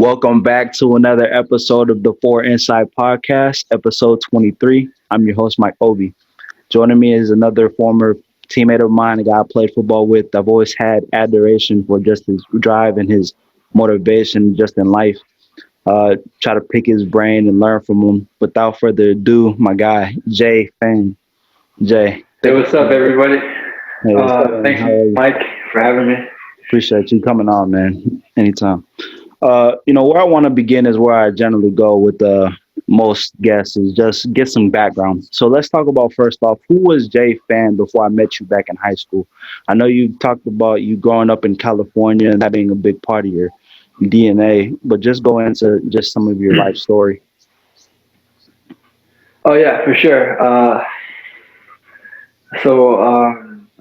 Welcome back to another episode of the Four Inside Podcast, episode 23. I'm your host, Mike Obi. Joining me is another former teammate of mine, a guy I played football with. I've always had adoration for just his drive and his motivation just in life. Try to pick his brain and learn from him. Without further ado, my guy, Jay Phan. Jay, Hey, what's up, everybody? hey, what's up, man? Thanks, How are you? Mike, for having me. Appreciate you coming on, man. Anytime. Where I want to begin is where I generally go with most guests is just get some background. So let's talk about first off, who was Jay Fan before I met you back in high school? I know you talked about you growing up in California and that being a big part of your DNA, but just go into just some of your life story. Oh yeah, for sure.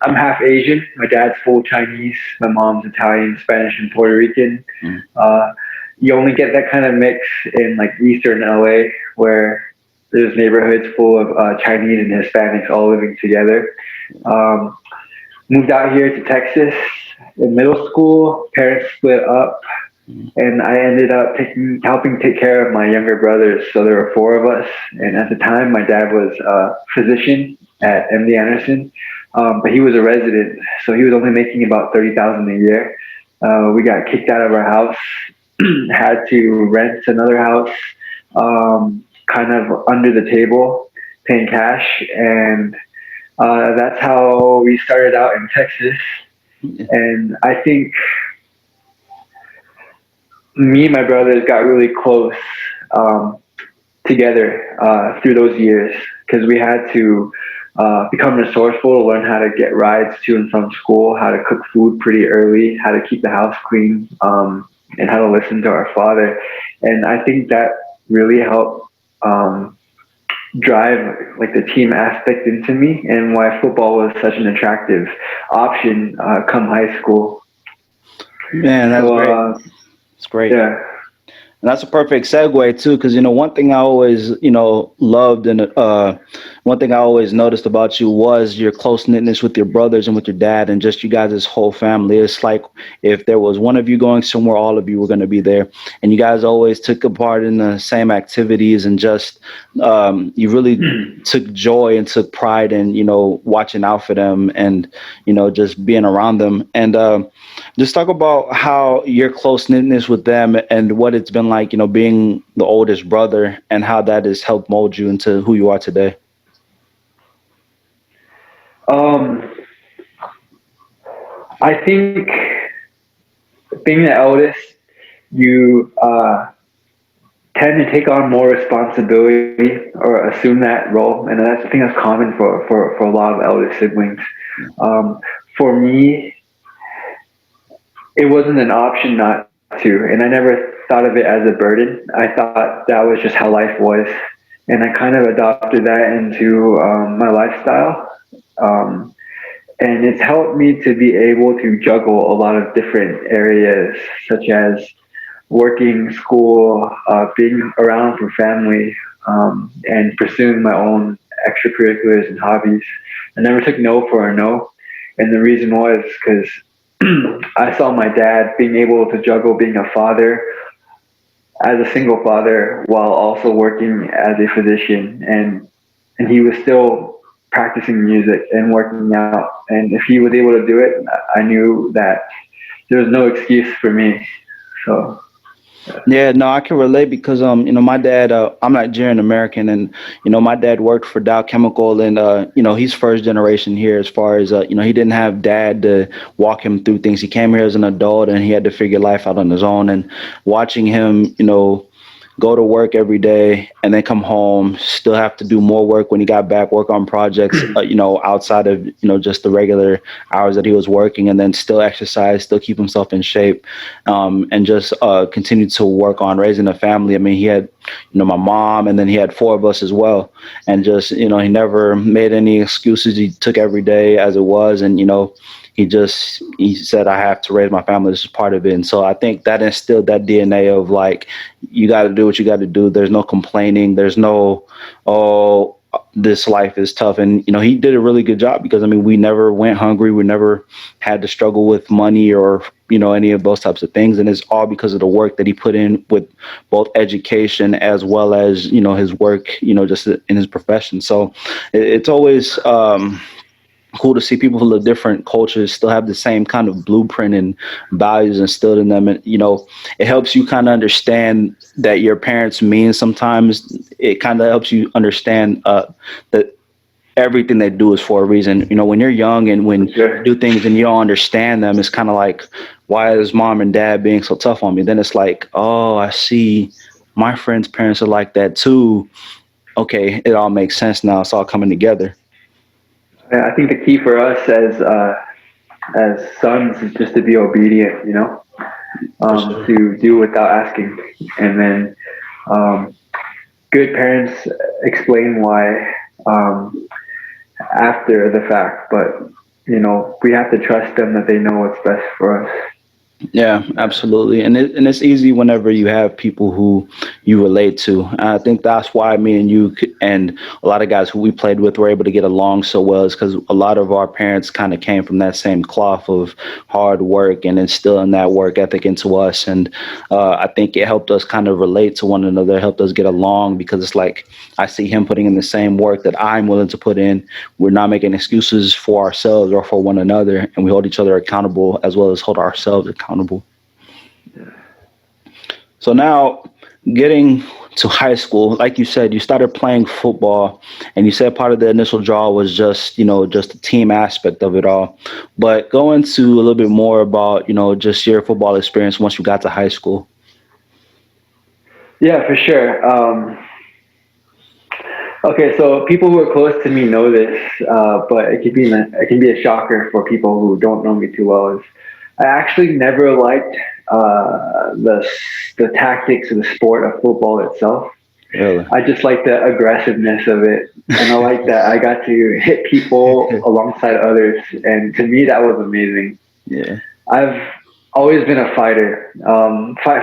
I'm half Asian. My dad's full Chinese. My mom's Italian, Spanish, and Puerto Rican. Mm. Uh, you only get that kind of mix in like Eastern LA, where there's neighborhoods full of Chinese and Hispanics all living together. Um, Moved out here to Texas in middle school. Parents split up, and I ended up helping take care of my younger brothers. So there were four of us, and at the time, my dad was a physician at MD Anderson, but he was a resident, so he was only making about 30,000 a year. We got kicked out of our house, had to rent another house, kind of under the table, paying cash, and that's how we started out in Texas. And I think me and my brothers got really close um, together through those years because we had to become resourceful to learn how to get rides to and from school, how to cook food pretty early, how to keep the house clean, and how to listen to our father. And I think that really helped drive like the team aspect into me and why football was such an attractive option come high school. Man, that's So great. It's great. yeah. And that's a perfect segue too, because one thing I always loved and one thing I always noticed about you was your close knitness with your brothers and with your dad and just you guys' whole family. It's like if there was one of you going somewhere, all of you were going to be there, and you guys always took a part in the same activities and just you really took joy and took pride in watching out for them and just being around them and. Just talk about how your close knitness with them and what it's been like, being the oldest brother and how that has helped mold you into who you are today. um, I think being the eldest, you tend to take on more responsibility or assume that role, and that's I think that's common for a lot of eldest siblings. Um, for me, it wasn't an option not to, and I never thought of it as a burden. I thought that was just how life was, and I kind of adopted that into my lifestyle. Um, and it's helped me to be able to juggle a lot of different areas, such as working, school, being around for family, and pursuing my own extracurriculars and hobbies. I never took no for a no, and the reason was because I saw my dad being able to juggle being a father as a single father while also working as a physician, and he was still practicing music and working out. And if he was able to do it, I knew that there was no excuse for me. So Yeah, no, I can relate because my dad, I'm Nigerian American, and my dad worked for Dow Chemical, and he's first generation here as far as he didn't have dad to walk him through things. He came here as an adult, and he had to figure life out on his own. And watching him, go to work every day and then come home, still have to do more work when he got back, work on projects, outside of, just the regular hours that he was working, and then still exercise, still keep himself in shape, and just continue to work on raising a family. I mean, he had, my mom, and then he had four of us as well. And just, he never made any excuses. He took every day as it was. And, he said, I have to raise my family. This is part of it. And so I think that instilled that DNA of like, you got to do what you got to do. There's no complaining. There's no, oh, this life is tough. And he did a really good job, because I mean, we never went hungry, we never had to struggle with money or any of those types of things, and it's all because of the work that he put in with both education as well as his work, just in his profession. So it's always cool to see people from the different cultures still have the same kind of blueprint and values instilled in them. And it helps you kind of understand that your parents mean, sometimes it kind of helps you understand that everything they do is for a reason. When you're young and when For you sure. do things and you don't understand them, it's kind of like, why is mom and dad being so tough on me? Then it's like, oh, I see, my friends' parents are like that too. Okay, it all makes sense now. It's all coming together. Yeah, I think the key for us as sons is just to be obedient, For sure. to do without asking, and then um, good parents explain why after the fact, but we have to trust them that they know what's best for us. Yeah, absolutely. And it's easy whenever you have people who you relate to. I think that's why me and you and a lot of guys who we played with were able to get along so well, is because a lot of our parents kind of came from that same cloth of hard work and instilling that work ethic into us. And I think it helped us kind of relate to one another, helped us get along, because it's like I see him putting in the same work that I'm willing to put in. We're not making excuses for ourselves or for one another, and we hold each other accountable as well as hold ourselves accountable. So now, getting to high school, like you said, you started playing football, and you said part of the initial draw was just, just the team aspect of it all. But go into a little bit more about, just your football experience once you got to high school. Yeah, for sure. Okay, so people who are close to me know this, but it can be a shocker for people who don't know me too well. Is I actually never liked the tactics of the sport of football itself. Really? I just like the aggressiveness of it, and I like that I got to hit people alongside others, and to me that was amazing. Yeah. I've always been a fighter.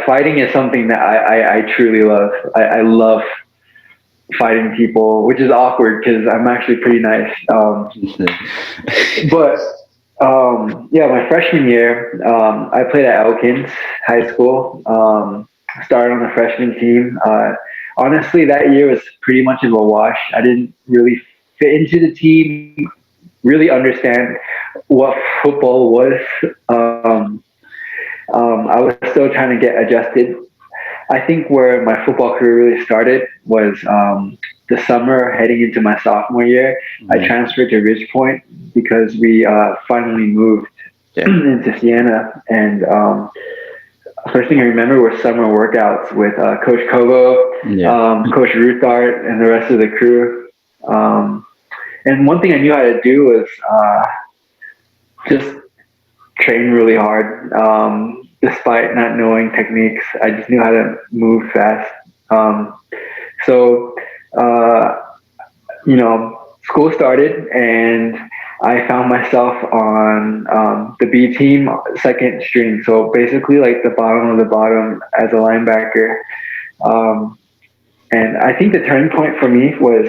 Fighting is something that I truly love. I love fighting people, which is awkward because I'm actually pretty nice. But yeah, my freshman year, I played at Elkins High School. Started on the freshman team. Honestly, that year was pretty much of a wash. I didn't really fit into the team, really understand what football was. Um, I was still trying to get adjusted. I think where my football career really started was the summer heading into my sophomore year. I Mhm. transferred to Ridgepoint because we finally moved Yeah. into Siena. And first thing I remember was summer workouts with Coach Kogo, Yeah. Coach Ruthart, and the rest of the crew. Um, and one thing I knew how to do was just train really hard. Despite not knowing techniques, I just knew how to move fast. So, uh, school started, and I found myself on the B team, second string. So basically, like the bottom of the bottom as a linebacker. Um, and I think the turning point for me was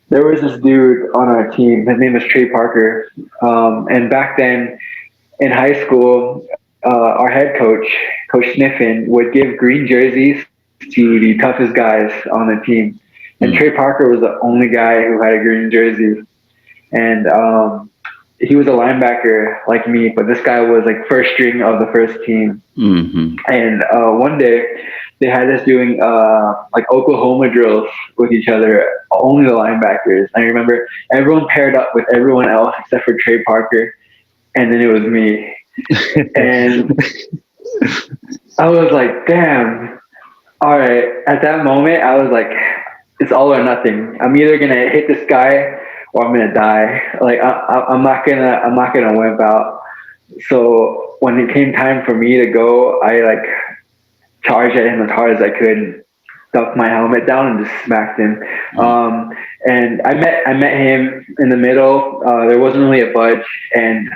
there was this dude on our team. His name was Trey Parker. And back then in high school, our head coach, Coach Sniffen, would give green jerseys to the toughest guys on the team. And Mm. Trey Parker was the only guy who had a green jersey. And he was a linebacker like me, but this guy was like first string of the first team. Hmm. And one day they had us doing like Oklahoma drills with each other, only the linebackers. I remember everyone paired up with everyone else except for Trey Parker, and then it was me. And I was like, damn. All right. At that moment, I was like, it's all or nothing. I'm either gonna hit this guy or I'm gonna die. Like I'm not gonna wimp out. So when it came time for me to go, I like charged at him as hard as I could, stuck my helmet down and just smacked him. Mm. And I met him in the middle. There wasn't really a budge, and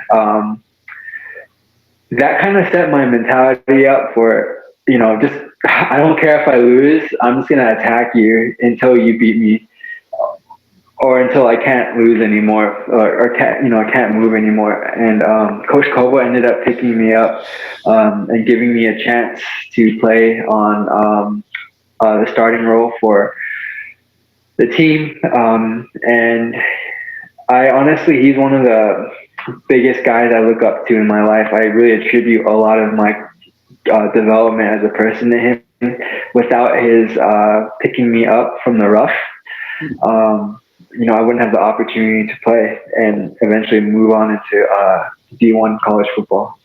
that kind of set my mentality up for just I don't care if I lose. I'm just gonna attack you until you beat me. or until I can't lose anymore, or can't, I can't move anymore. And Coach Kobo ended up picking me up and giving me a chance to play on the starting role for the team. And I honestly, he's one of the biggest guys I look up to in my life. I really attribute a lot of my development as a person to him. Without his picking me up from the rough, um, I wouldn't have the opportunity to play and eventually move on into D1 college football.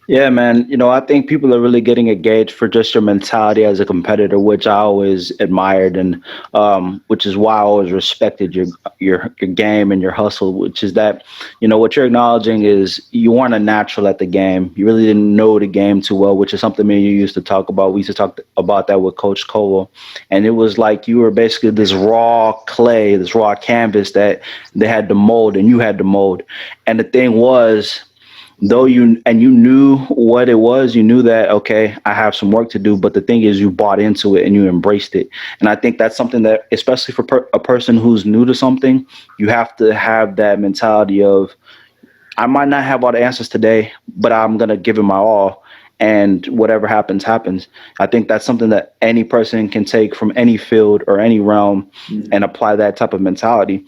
Yeah, man. I think people are really getting a gauge for just your mentality as a competitor, which I always admired, and which is why I always respected your game and your hustle. Which is that, what you're acknowledging is you weren't a natural at the game. You really didn't know the game too well, which is something me and you used to talk about. We used to talk about that with Coach Cole, and it was like you were basically this raw clay, this raw canvas that they had to mold, and you had to mold. And the thing was, though you knew what it was, you knew that, okay, I have some work to do, but the thing is, you bought into it and you embraced it. And I think that's something that, especially for a person who's new to something, you have to have that mentality of, I might not have all the answers today, but I'm going to give it my all, and whatever happens happens. I think that's something that any person can take from any field or any realm and Mm. apply that type of mentality.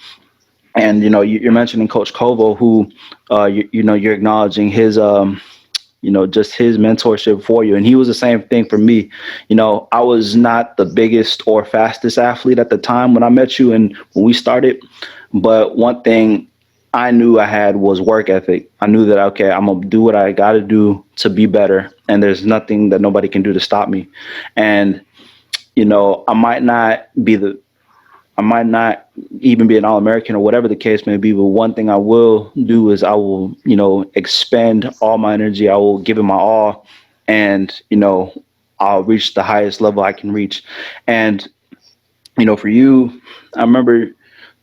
And you're mentioning Coach Kovo, who you're acknowledging his just his mentorship for you. And he was the same thing for me. I was not the biggest or fastest athlete at the time when I met you and when we started, but one thing I knew I had was work ethic. I knew that, okay, I'm gonna do what I got to do to be better, and there's nothing that nobody can do to stop me. And I might not be the I might not even be an All American or whatever the case may be, but one thing I will do is I will, expend all my energy. I will give it my all, and I'll reach the highest level I can reach. And for you, I remember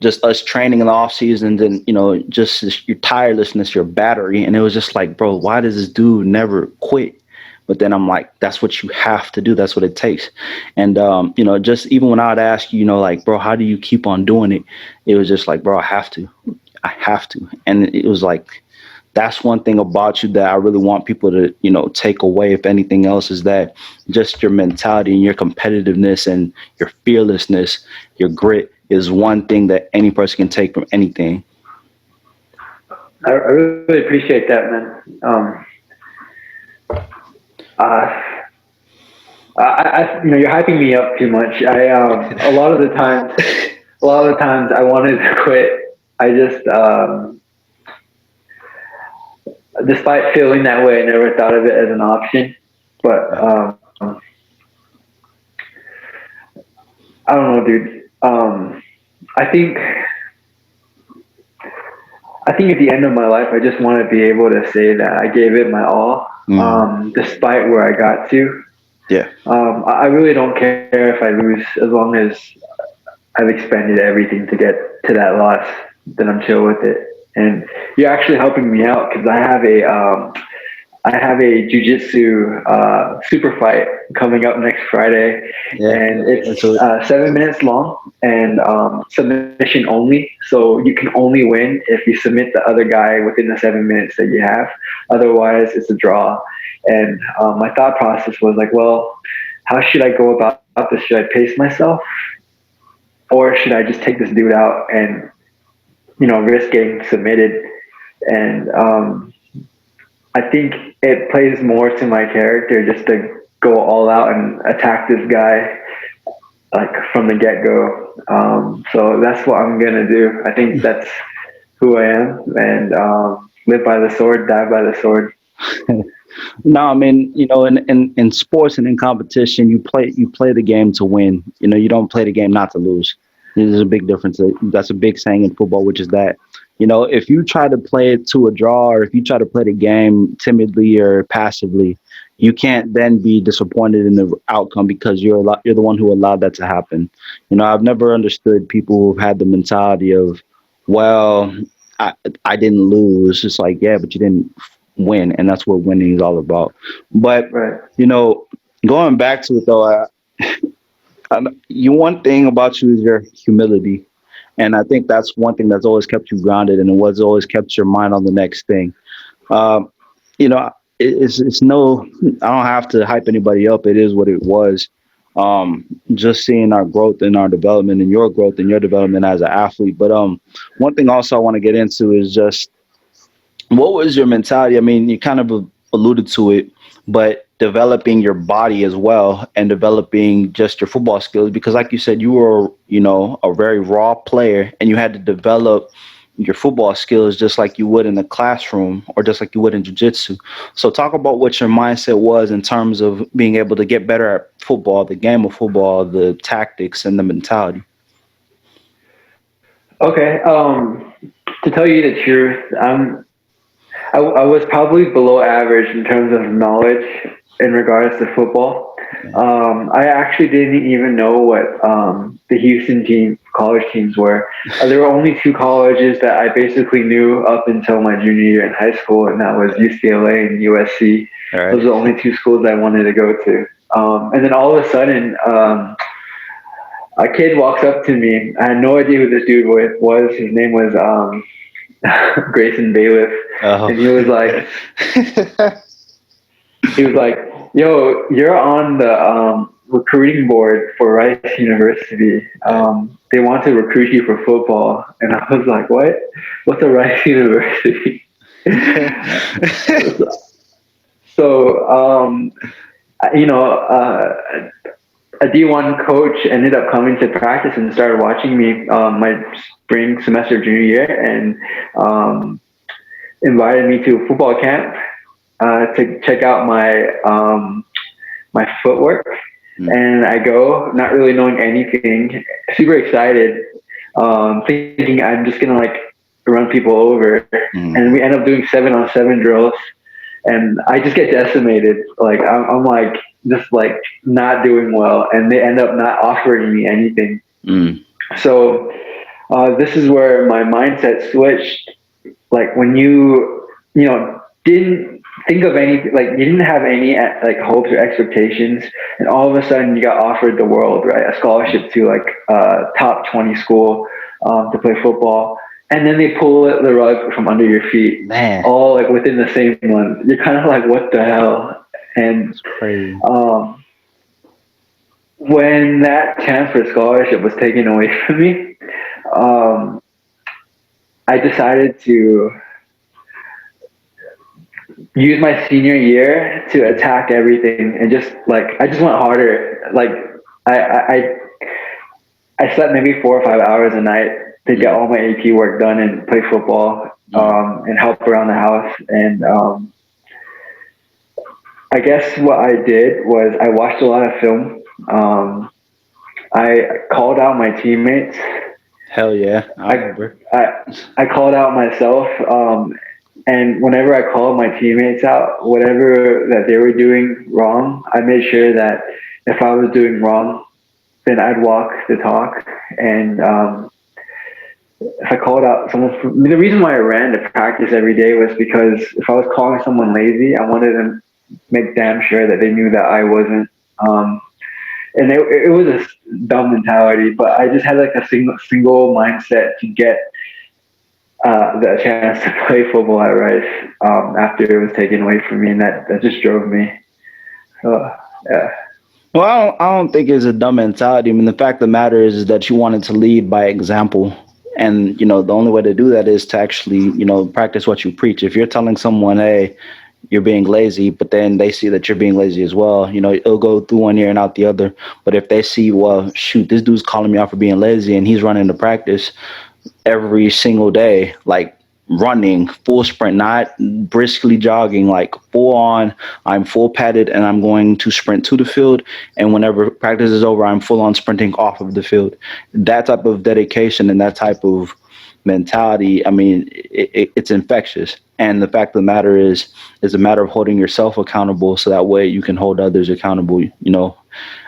just us training in the off seasons, and just your tirelessness, your battery, and it was just like, bro, why does this dude never quit? But then I'm like, that's what you have to do. That's what it takes. And just even when I'd ask you, like, bro, how do you keep on doing it? It was just like, bro, I have to. And it was like, that's one thing about you that I really want people to, take away, if anything else, is that just your mentality and your competitiveness and your fearlessness, your grit is one thing that any person can take from anything. I really appreciate that, man. Uh, you're hyping me up too much. A lot of the times I wanted to quit. I just, despite feeling that way, I never thought of it as an option. But I don't know, dude. I think I think at the end of my life, I just want to be able to say that I gave it my all, Mm, despite where I got to. yeah. I really don't care if I lose, as long as I've expended everything to get to that loss. Then I'm chill with it. And you're actually helping me out because I have a jujitsu super fight coming up next Friday, Yeah. and it's So 7 minutes long and submission only. So you can only win if you submit the other guy within the 7 minutes that you have. Otherwise, it's a draw. And my thought process was like, well, how should I go about this? Should I pace myself, or should I just take this dude out and risk getting submitted? And I think it plays more to my character just to go all out and attack this guy like from the get go. So that's what I'm gonna do. I think that's who I am, and live by the sword, die by the sword. no, I mean, in sports and in competition, you play the game to win. You don't play the game not to lose. There's a big difference. That's a big saying in football, which is that, if you try to play it to a draw, or if you try to play the game timidly or passively, you can't then be disappointed in the outcome because you're the one who allowed that to happen. I've never understood people who've had the mentality of, well, I I didn't lose. It's like, yeah, but you didn't win, and that's what winning is all about. But Right. you know, going back to it though, you one thing about you is your humility, And I think that's one thing that's always kept you grounded, and what's always kept your mind on the next thing. Um, you know, it's no, I don't have to hype anybody up. It is what it was. Just seeing our growth and our development and your growth and your development as an athlete. But one thing also I want to get into is just what was your mentality? I mean, you kind of alluded to it, but developing your body as well and developing just your football skills because like you said, you were, a very raw player and you had to develop your football skills just like you would in the classroom or just like you would in jiu-jitsu. So talk about what your mindset was in terms of being able to get better at football, the game of football, the tactics and the mentality. Okay. To tell you the truth, I was probably below average in terms of knowledge in regards to football. I actually didn't even know what the Houston team college teams were. There were only two colleges that I basically knew up until my junior year in high school, and that was UCLA and USC. All Those right. are the only two schools I wanted to go to. And then all of a sudden, a kid walks up to me. I had no idea who this dude was. His name was Grayson Bailiff, Oh. and he was like, "Yo, you're on the recruiting board for Rice University. They want to recruit you for football." And I was like, "What? What's a Rice University?" so, you know, a D1 coach ended up coming to practice and started watching me my spring semester of junior year and invited me to a football camp to check out my footwork. Mm, And I go, not really knowing anything, super excited, thinking I'm just gonna like run people over. And we mm. end up doing 7-on-7 drills, and I just get decimated. Like I'm like just like not doing well, and they end up not offering me anything. Mm. So this is where my mindset switched. Like when you didn't think of any, like you didn't have any like hopes or expectations, and all of a sudden you got offered the world, right? A scholarship to like a top 20 school to play football, and then they pull the rug from under your feet, Man, all like within the same month. You're kind of like, what the hell? And it's crazy. um, when that chance for scholarship was taken away from me, um, I decided to use my senior year to attack everything and just like I just went harder. Like I I I slept maybe 4 or 5 hours a night to get Mm, all my AP work done and play football mm. and help around the house. And I guess what I did was I watched a lot of film. Um, I called out my teammates. Hell yeah, I I remember. I I called out myself. And whenever I called my teammates out, whatever that they were doing wrong, I made sure that if I was doing wrong, then I'd walk the talk. And if I called out someone, the reason why I ran to practice every day was because if I was calling someone lazy, I wanted to make damn sure that they knew that I wasn't. Um, and it was a dumb mentality, but I just had like a single mindset to get the chance to play football at Rice after it was taken away from me, and that just drove me. So yeah, Well, I don't think it's a dumb mentality. I mean, the fact of the matter is that you wanted to lead by example. And, the only way to do that is to actually, practice what you preach. If you're telling someone, hey, you're being lazy, but then they see that you're being lazy as well, it'll go through one ear and out the other. But if they see, well, shoot, this dude's calling me out for being lazy and he's running to practice every single day, like running full sprint, not briskly jogging, like full on. I'm full padded and I'm going to sprint to the field. And whenever practice is over, I'm full on sprinting off of the field. That type of dedication and that type of mentality, I mean, it's infectious. And the fact of the matter is a matter of holding yourself accountable so that way you can hold others accountable.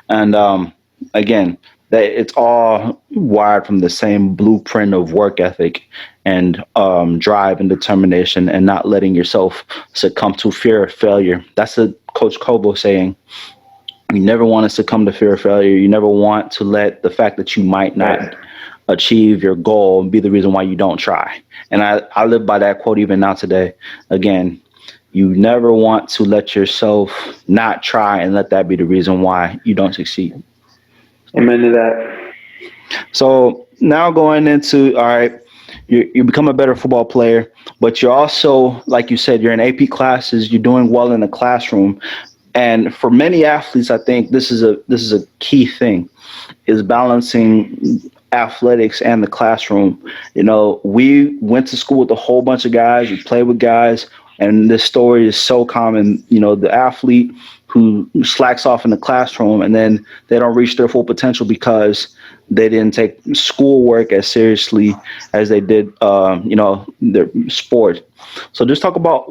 And again, that it's all wired from the same blueprint of work ethic and drive and determination and not letting yourself succumb to fear of failure. That's a Coach Kobo saying. You never want to succumb to fear of failure. You never want to let the fact that you might not right. achieve your goal and be the reason why you don't try. And I live by that quote even now today. Again, you never want to let yourself not try and let that be the reason why you don't succeed. Amen to that. So now going into, all right, you become a better football player, but you're also, like you said, you're in AP classes, you're doing well in the classroom. And for many athletes, I think this is a key thing is balancing athletics and the classroom. We went to school with a whole bunch of guys, we played with guys, and this story is so common. The athlete who slacks off in the classroom and then they don't reach their full potential because they didn't take schoolwork as seriously as they did, their sport. So just talk about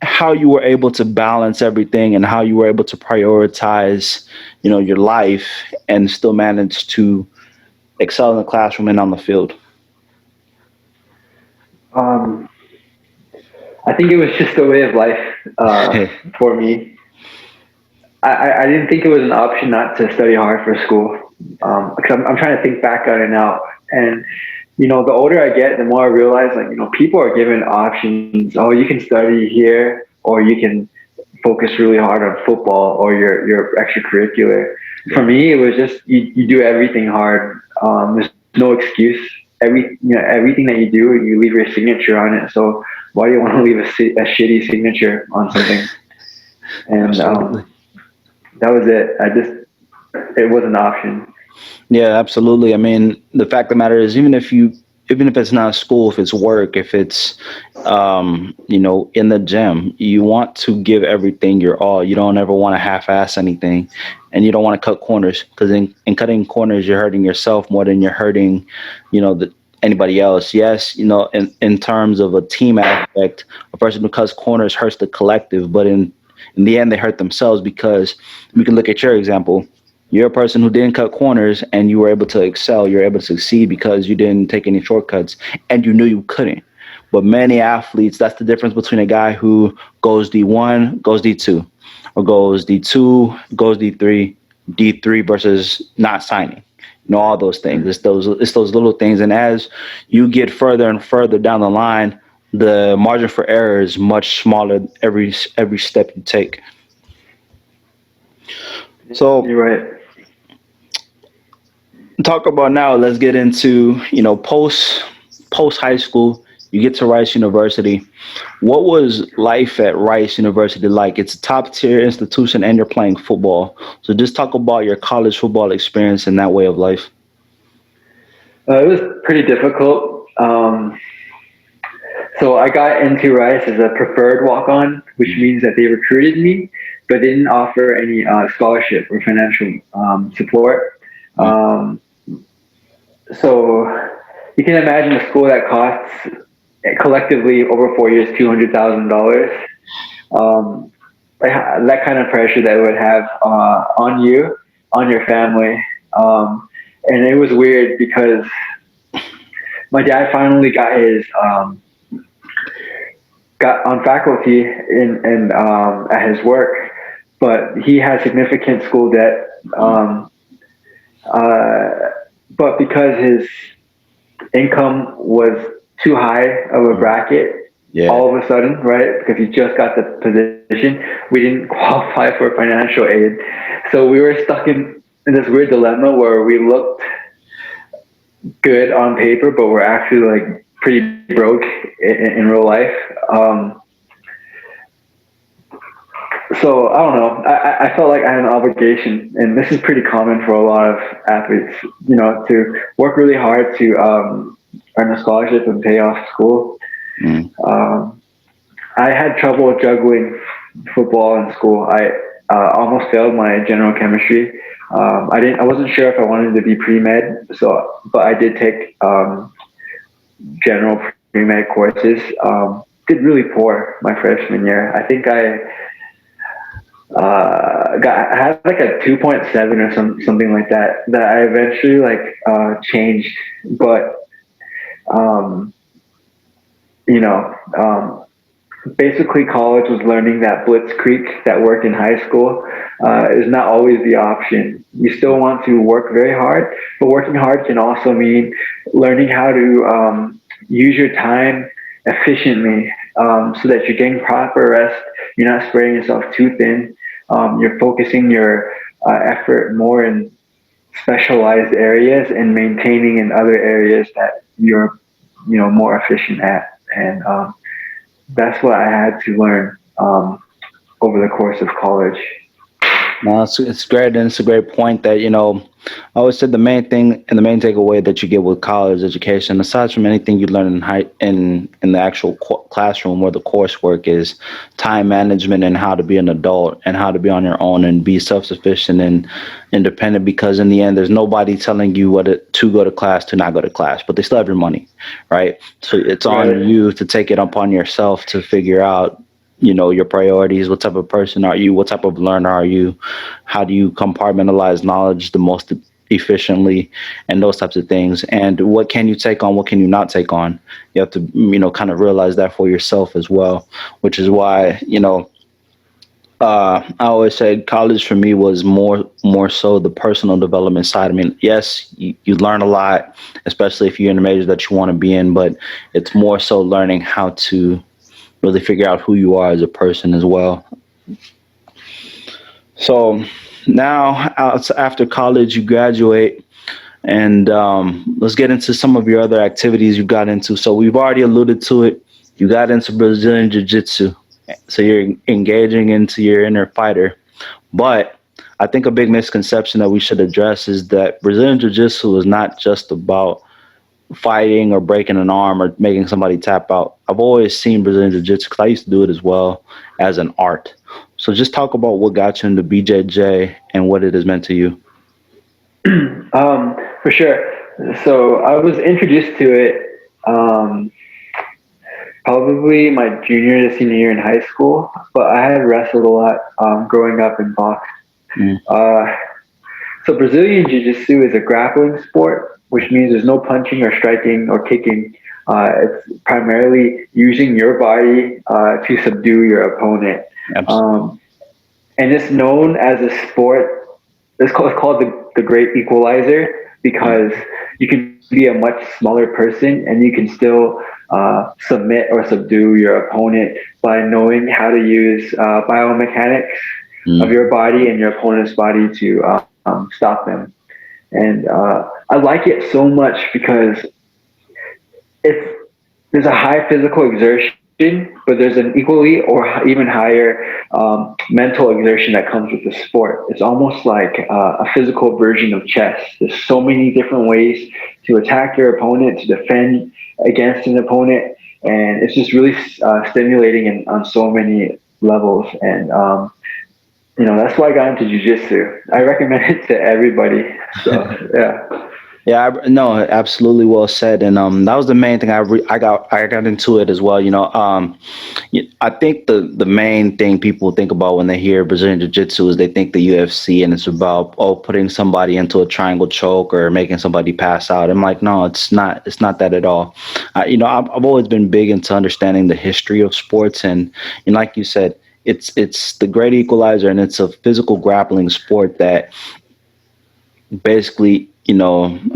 how you were able to balance everything and how you were able to prioritize, your life and still manage to excel in the classroom and on the field. Um, I think it was just a way of life for me. I didn't think it was an option not to study hard for school. Because I'm trying to think back on it now. And, the older I get, the more I realize, like, people are given options. Oh, you can study here, or you can focus really hard on football or your extracurricular. For Yeah, me, it was just, you do everything hard. There's no excuse. Everything that you do, you leave your signature on it. So why do you want to leave a shitty signature on something? And absolutely. that was it. It was an option. Yeah, absolutely. I mean, the fact of the matter is, even if it's not school, if it's work, if it's, in the gym, you want to give everything your all. You don't ever want to half-ass anything, and you don't want to cut corners because in cutting corners, you're hurting yourself more than you're hurting, anybody else. Yes, in terms of a team aspect, a person who cuts corners hurts the collective, but in the end, they hurt themselves because we can look at your example. You're a person who didn't cut corners and you were able to excel. You're able to succeed because you didn't take any shortcuts and you knew you couldn't. But many athletes, that's the difference between a guy who goes D1, goes D2, or goes D2, goes D3, D3 versus not signing. All those things. It's those little things. And as you get further and further down the line, the margin for error is much smaller every step you take. So You're right. talk about now. Let's get into post high school. You get to Rice University. What was life at Rice University like? It's a top tier institution, and you're playing football. So just talk about your college football experience and that way of life. It was pretty difficult. So I got into Rice as a preferred walk-on, which means that they recruited me, but didn't offer any scholarship or financial support. Mm. Um, so you can imagine a school that costs collectively over 4 years $200,000. Um, that kind of pressure that it would have on you, on your family. And it was weird because my dad finally got on faculty in at his work, but he had significant school debt. Uh, but because his income was too high of a bracket, Yeah. all of a sudden, right? Because he just got the position, we didn't qualify for financial aid, so we were stuck in this weird dilemma where we looked good on paper, but we're actually like pretty broke in real life. Um, so I don't know. I felt like I had an obligation, and this is pretty common for a lot of athletes, to work really hard to earn a scholarship and pay off school. Mm. Um, I had trouble juggling football and school. I almost failed my general chemistry. I wasn't sure if I wanted to be pre med, but I did take general pre med courses. Did really poor my freshman year. I think I had like a 2.7 or something like that. That I eventually changed, but um, you know, um, basically college was learning that blitzkrieg that worked in high school is not always the option. You still want to work very hard, but working hard can also mean learning how to use your time efficiently, so that you're getting proper rest. You're not spreading yourself too thin. You're focusing your effort more in specialized areas and maintaining in other areas that you're, more efficient at. And that's what I had to learn over the course of college. No, it's great, and it's a great point that I always said the main thing and the main takeaway that you get with college education, aside from anything you learn in the actual classroom or the coursework, is time management and how to be an adult and how to be on your own and be self sufficient and independent. Because in the end, there's nobody telling you to go to class, to not go to class, but they still have your money, right? So it's on Right. you to take it upon yourself to figure out your priorities. What type of person are you? What type of learner are you? How do you compartmentalize knowledge the most efficiently, and those types of things? And what can you take on, what can you not take on? You have to kind of realize that for yourself as well, which is why I always said college for me was more so the personal development side. I mean, yes, you learn a lot, especially if you're in a major that you want to be in, but it's more so learning how to really figure out who you are as a person as well. So now, after college, you graduate, and let's get into some of your other activities you got into. So we've already alluded to it. You got into Brazilian Jiu Jitsu, so you're engaging into your inner fighter. But I think a big misconception that we should address is that Brazilian Jiu Jitsu is not just about fighting or breaking an arm or making somebody tap out. I've always seen Brazilian Jiu Jitsu, because I used to do it as well, as an art. So just talk about what got you into BJJ and what it has meant to you. For sure. So I was introduced to it um, probably my junior to senior year in high school, but I had wrestled a lot growing up in box. Mm, Uh, so Brazilian Jiu Jitsu is a grappling sport, which means there's no punching or striking or kicking. It's primarily using your body to subdue your opponent. abs- Um, and it's known as a sport. It's called the Great Equalizer mm, because you can be a much smaller person and you can still submit or subdue your opponent by knowing how to use biomechanics of mm, your body and your opponent's body to stop them. And I like it so much because it's there's a high physical exertion, but there's an equally or even higher mental exertion that comes with the sport. It's almost like a physical version of chess. There's so many different ways to attack your opponent, to defend against an opponent, and it's just really stimulating on so many levels. And that's why I got into jujitsu. I recommend it to everybody. So yeah. Yeah, no, absolutely well said, and that was the main thing. I got into it as well. I think the main thing people think about when they hear Brazilian Jiu Jitsu is they think the UFC, and it's about putting somebody into a triangle choke or making somebody pass out. I'm like, no, it's not. It's not that at all. I've always been big into understanding the history of sports, and like you said, it's the great equalizer, and it's a physical grappling sport that basically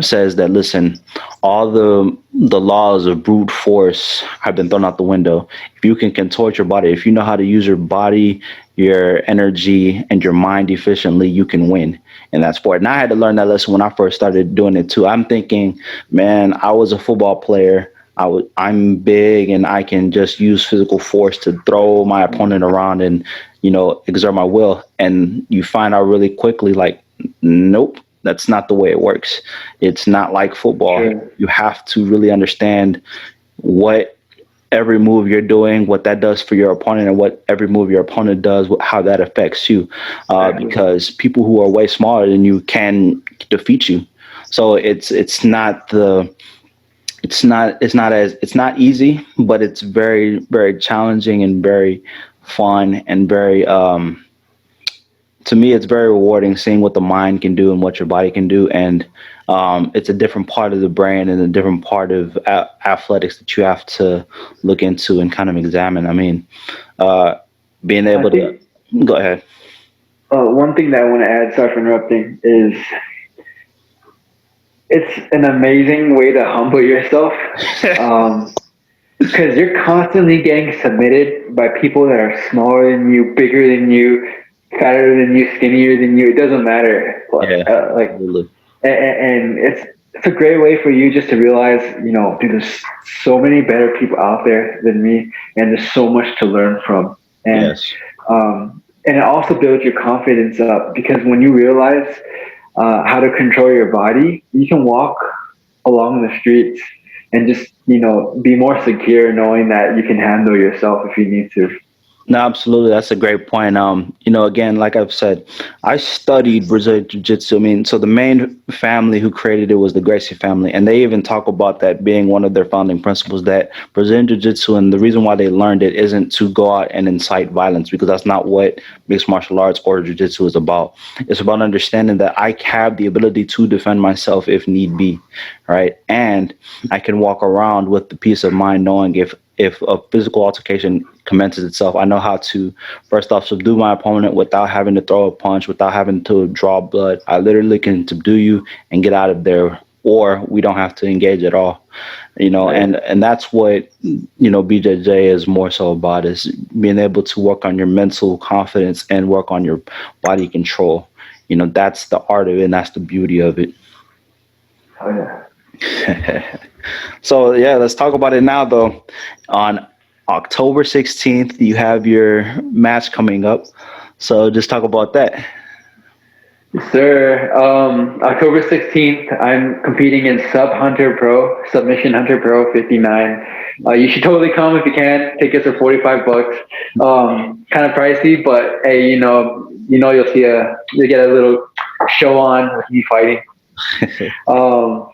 says that, listen, all the laws of brute force have been thrown out the window. If you can contort your body, if you know how to use your body, your energy, and your mind efficiently, you can win in that sport. And I had to learn that lesson when I first started doing it too. I'm thinking, man, I was a football player. I'm big and I can just use physical force to throw my opponent around and exert my will. And you find out really quickly, like, nope, that's not the way it works. It's not like football. Sure. You have to really understand what every move you're doing, what that does for your opponent, and what every move your opponent does, how that affects you. Exactly. Because people who are way smaller than you can defeat you. So it's not easy, but it's very, very challenging and very fun and very to me, it's very rewarding seeing what the mind can do and what your body can do. And it's a different part of the brain and a different part of athletics that you have to look into and kind of examine. I mean, uh, being I able to think go ahead. one thing that I want to add, sorry for interrupting, is it's an amazing way to humble yourself. Um, because you're constantly getting submitted by people that are smaller than you, bigger than you, fatter than you, skinnier than you. It doesn't matter. Yeah, Like, absolutely. and it's a great way for you just to realize, dude, there's so many better people out there than me, and there's so much to learn from. Yes. And it also builds your confidence up because when you realize how to control your body, you can walk along the streets and just be more secure knowing that you can handle yourself if you need to. No, absolutely. That's a great point. Again, like I've said, I studied Brazilian Jiu Jitsu. I mean, so the main family who created it was the Gracie family. And they even talk about that being one of their founding principles, that Brazilian Jiu Jitsu, and the reason why they learned it isn't to go out and incite violence, because that's not what mixed martial arts or Jiu Jitsu is about. It's about understanding that I have the ability to defend myself if need be, right? And I can walk around with the peace of mind knowing if a physical altercation commences itself, I know how to first off subdue my opponent without having to throw a punch, without having to draw blood. I literally can subdue you and get out of there, or we don't have to engage at all. Right. And that's what BJJ is more so about, is being able to work on your mental confidence and work on your body control. That's the art of it, and that's the beauty of it. Oh yeah. So yeah, let's talk about it now though. On October 16th, you have your match coming up. So just talk about that. Sir, October 16th, I'm competing in Submission Hunter Pro 59. You should totally come if you can. Tickets are $45. Kind of pricey, but hey, you'll get a little show on with me fighting. Um,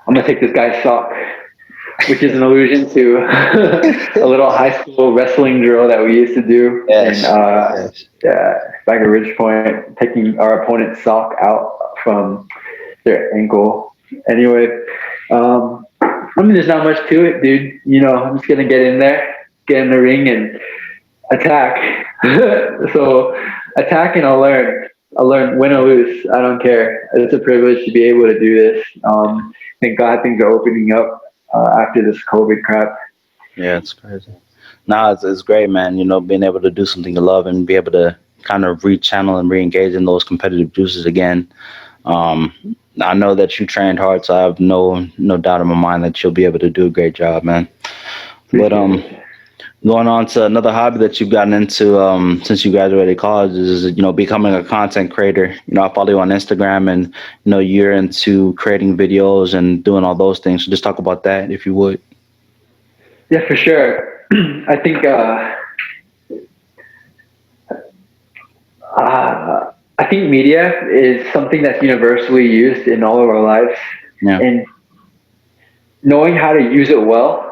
I'm gonna take this guy's sock, which is an allusion to a little high school wrestling drill that we used to do in Yes. Yes. yeah, back at Ridge Point, taking our opponent's sock out from their ankle. Anyway, I mean, there's not much to it, dude. I'm just gonna get in there, get in the ring, and attack. So attack, and I'll learn, win or lose. I don't care. It's a privilege to be able to do this. Thank God things are opening up after this COVID crap. Yeah, it's crazy. No, it's great, man. Being able to do something you love and be able to kind of rechannel and re-engage in those competitive juices again. Um, I know that you trained hard, so I have no doubt in my mind that you'll be able to do a great job, man. But Appreciate it. going on to another hobby that you've gotten into since you graduated college is becoming a content creator. I follow you on Instagram, and you're into creating videos and doing all those things. So just talk about that if you would. Yeah, for sure. I think I think media is something that's universally used in all of our lives, Yeah. and knowing how to use it well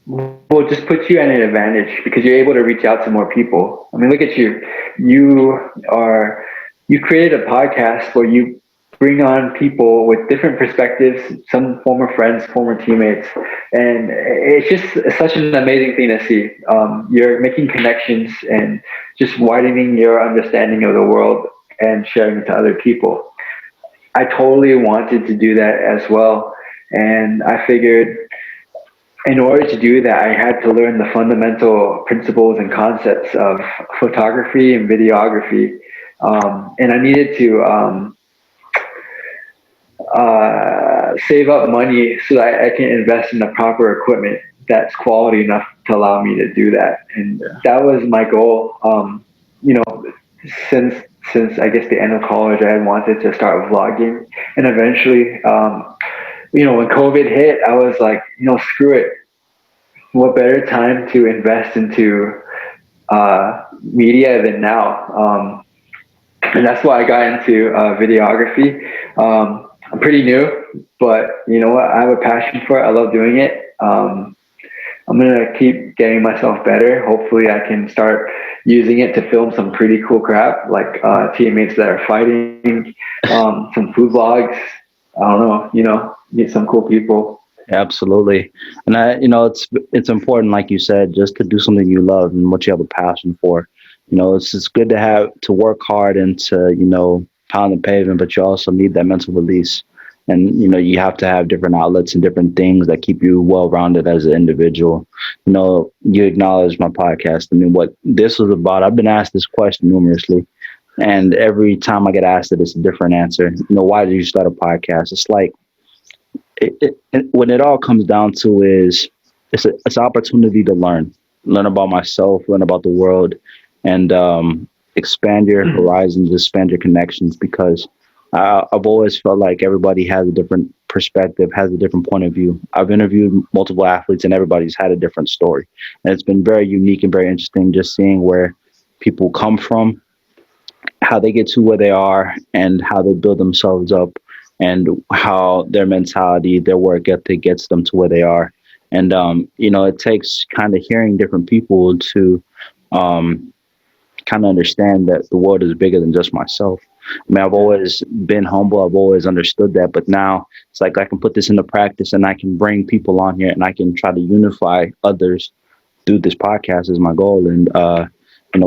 will just put you at an advantage because you're able to reach out to more people. I mean, look at you. You are you created a podcast where you bring on people with different perspectives, some former friends, former teammates, and it's just such an amazing thing to see. You're making connections and just widening your understanding of the world and sharing it to other people. I totally wanted to do that as well. And I figured in order to do that, I had to learn the fundamental principles and concepts of photography and videography. And I needed to save up money so that I can invest in the proper equipment that's quality enough to allow me to do that. And Yeah. that was my goal. You know, since I guess the end of college, I had wanted to start vlogging, and eventually, when COVID hit, I was like, screw it. What better time to invest into media than now? And that's why I got into videography. I'm pretty new, but you know what? I have a passion for it. I love doing it. I'm gonna keep getting myself better. Hopefully, I can start using it to film some pretty cool crap, like teammates that are fighting, some food vlogs. I don't know, meet some cool people. Absolutely. And it's important, like you said, just to do something you love and what you have a passion for. It's good to have to work hard and to, pound the pavement, but you also need that mental release. And, you have to have different outlets and different things that keep you well rounded as an individual. You acknowledge my podcast. I mean, what this was about, I've been asked this question numerously. And every time I get asked it, it's a different answer. Why did you start a podcast? It's like, when it all comes down to is it's an opportunity to learn about myself, learn about the world, and expand your horizons, expand your connections. Because I've always felt like everybody has a different perspective, has a different point of view. I've interviewed multiple athletes, and everybody's had a different story, and it's been very unique and very interesting just seeing where people come from, how they get to where they are, and how they build themselves up, and how their mentality, their work ethic gets them to where they are. And it takes kind of hearing different people to um, kind of understand that the world is bigger than just myself. I mean, I've always been humble. I've always understood that, but now it's like I can put this into practice, and I can bring people on here, and I can try to unify others through this podcast is my goal. And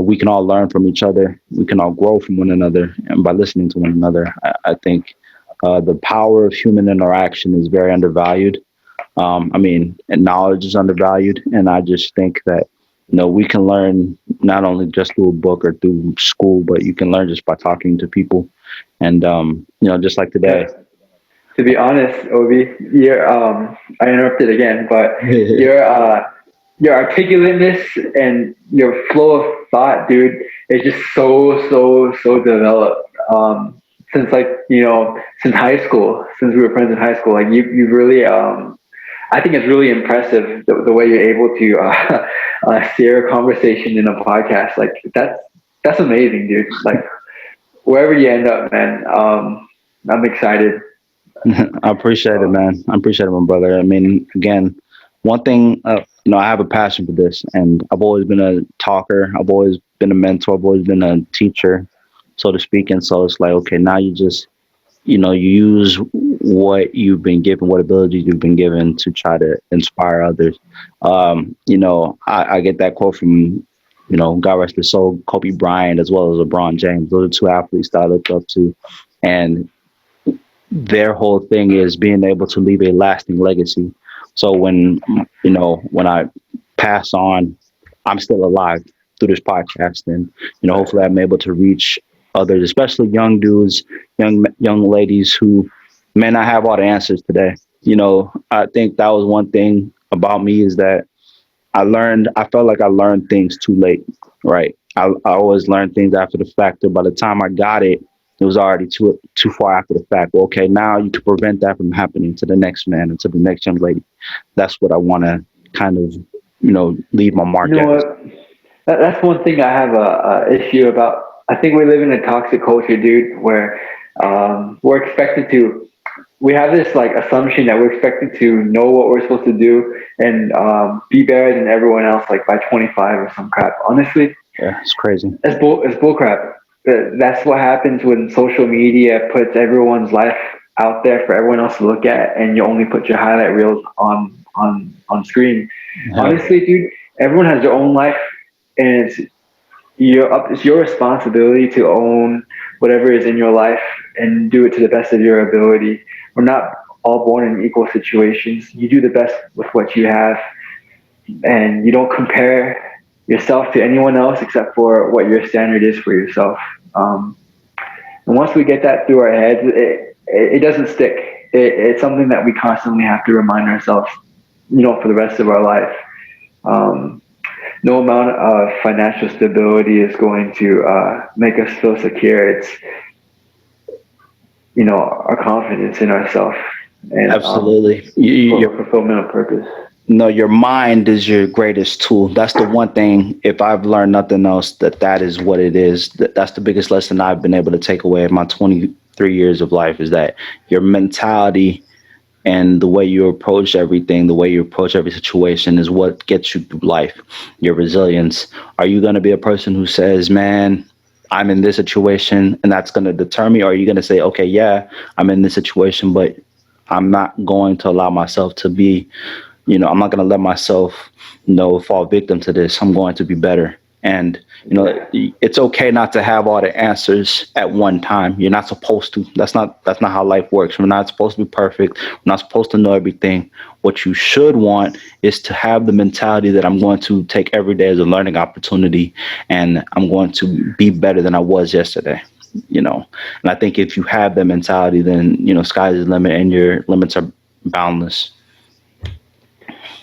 we can all learn from each other. We can all grow from one another, and by listening to one another, I think the power of human interaction is very undervalued. And knowledge is undervalued, and I just think that we can learn not only just through a book or through school, but you can learn just by talking to people. And just like today. Yeah. To be honest, Obi, I interrupted again, but your your articulateness and your flow of thought, dude, is just so developed. Since since high school, since we were friends in high school, like you really I think it's really impressive the way you're able to steer a conversation in a podcast. Like that's amazing, dude. Like wherever you end up, man. I'm excited. I appreciate it, man. I appreciate it, my brother. I mean, again, one thing, I have a passion for this, and I've always been a talker. I've always been a mentor. I've always been a teacher, so to speak. And so it's like, okay, now you just, you use what you've been given, what abilities you've been given to try to inspire others. I get that quote from, God rest his soul, Kobe Bryant, as well as LeBron James. Those are two athletes that I look up to. And their whole thing is being able to leave a lasting legacy. So when I pass on, I'm still alive through this podcast, and hopefully I'm able to reach others, especially young dudes, young ladies who may not have all the answers today. I think that was one thing about me is that I felt like I learned things too late, right? I always learned things after the fact, but by the time I got it, it was already too far after the fact. Well, okay, now you can prevent that from happening to the next man and to the next young lady. That's what I want to kind of, leave my mark You know at. what? That's one thing I have a issue about. I think we live in a toxic culture, dude, where we're expected to. We have this like assumption that we're expected to know what we're supposed to do and be better than everyone else, like by 25 or some crap. Honestly, Yeah, it's crazy. it's bull crap. That's what happens when social media puts everyone's life out there for everyone else to look at, and you only put your highlight reels on screen. Yeah, Honestly, dude, everyone has their own life, and it's your responsibility to own whatever is in your life and do it to the best of your ability. We're not all born in equal situations. You do the best with what you have, and you don't compare yourself to anyone else except for what your standard is for yourself. And once we get that through our heads, it doesn't stick. It's something that we constantly have to remind ourselves, for the rest of our life. Um, no amount of financial stability is going to make us feel secure. It's our confidence in ourselves and absolutely. for fulfillment of purpose. No, your mind is your greatest tool. That's the one thing. If I've learned nothing else, that is what it is. That's the biggest lesson I've been able to take away in my 23 years of life is that your mentality And the way you approach everything, the way you approach every situation is what gets you through life. Your resilience. Are you going to be a person who says, man, I'm in this situation and that's going to deter me? Or are you going to say, okay, yeah, I'm in this situation, but I'm not going to allow myself to be, I'm not going to let myself, fall victim to this. I'm going to be better. And, Yeah. it's okay not to have all the answers at one time. You're not supposed to. That's not how life works. We're not supposed to be perfect. We're not supposed to know everything. What you should want is to have the mentality that I'm going to take every day as a learning opportunity and I'm going to be better than I was yesterday. And I think if you have that mentality, then, sky's the limit and your limits are boundless.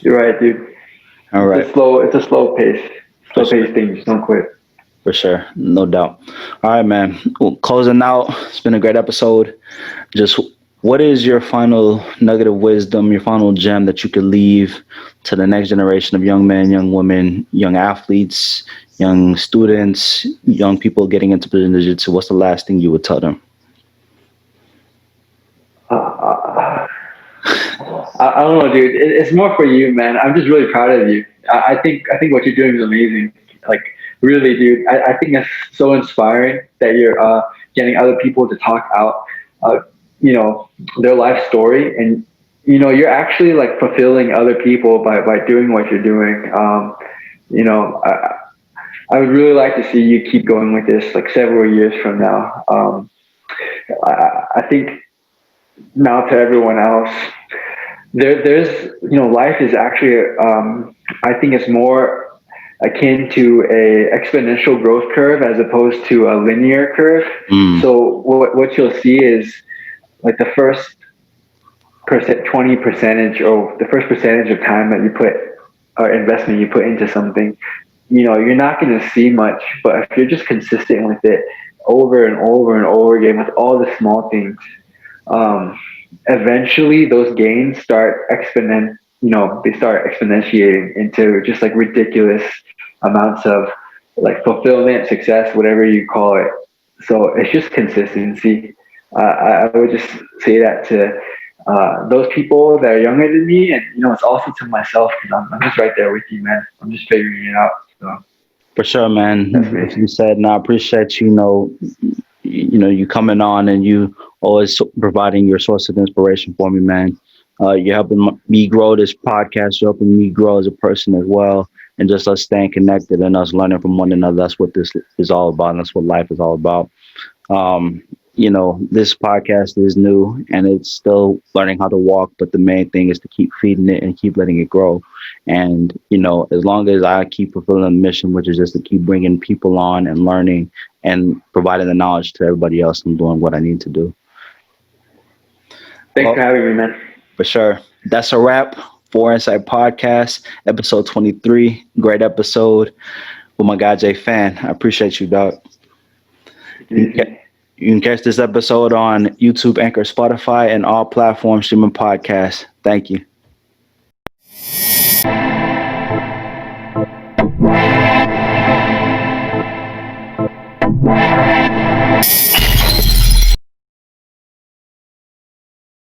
You're right, dude. All right. It's a For slow sure. pace thing. Just don't quit. For sure. No doubt. All right, man. Well, closing out, it's been a great episode. Just what is your final nugget of wisdom, your final gem that you could leave to the next generation of young men, young women, young athletes, young students, young people getting into jiu-jitsu? What's the last thing you would tell them? Uh, I don't know, dude. It's more for you, man. I'm just really proud of you. I think what you're doing is amazing. Like, really, dude. I think it's so inspiring that you're getting other people to talk out, uh, their life story, and you're actually like fulfilling other people by doing what you're doing. You know, I would really like to see you keep going with this like several years from now. I think now to everyone else. There's life is actually I think it's more akin to a exponential growth curve as opposed to a linear curve. Mm, So what you'll see is like the first 20 percentage or the first percentage of time that you put or investment you put into something, you're not going to see much. But if you're just consistent with it over and over and over again with all the small things, um, eventually those gains start they start exponentiating into just like ridiculous amounts of like fulfillment, success, whatever you call it. So it's just consistency. I would just say that to those people that are younger than me, and it's also to myself because I'm just right there with you, man. I'm just figuring it out. So for sure, that's man. me. As you said, and I appreciate you coming on and you always providing your source of inspiration for me, man. You're helping me grow this podcast. You're helping me grow as a person as well, and just us staying connected and us learning from one another. That's what this is all about. And that's what life is all about. Um, this podcast is new and it's still learning how to walk, but the main thing is to keep feeding it and keep letting it grow. And, as long as I keep fulfilling the mission, which is just to keep bringing people on and learning and providing the knowledge to everybody else, I'm doing what I need to do. Thanks for Well, having me, man. for sure. That's a wrap for Insight Podcast, episode 23. Great episode with my guy, Jay Fan. I appreciate you, dog. Take it You can, easy. you can catch this episode on YouTube, Anchor, Spotify, and all platforms streaming podcasts. Thank you.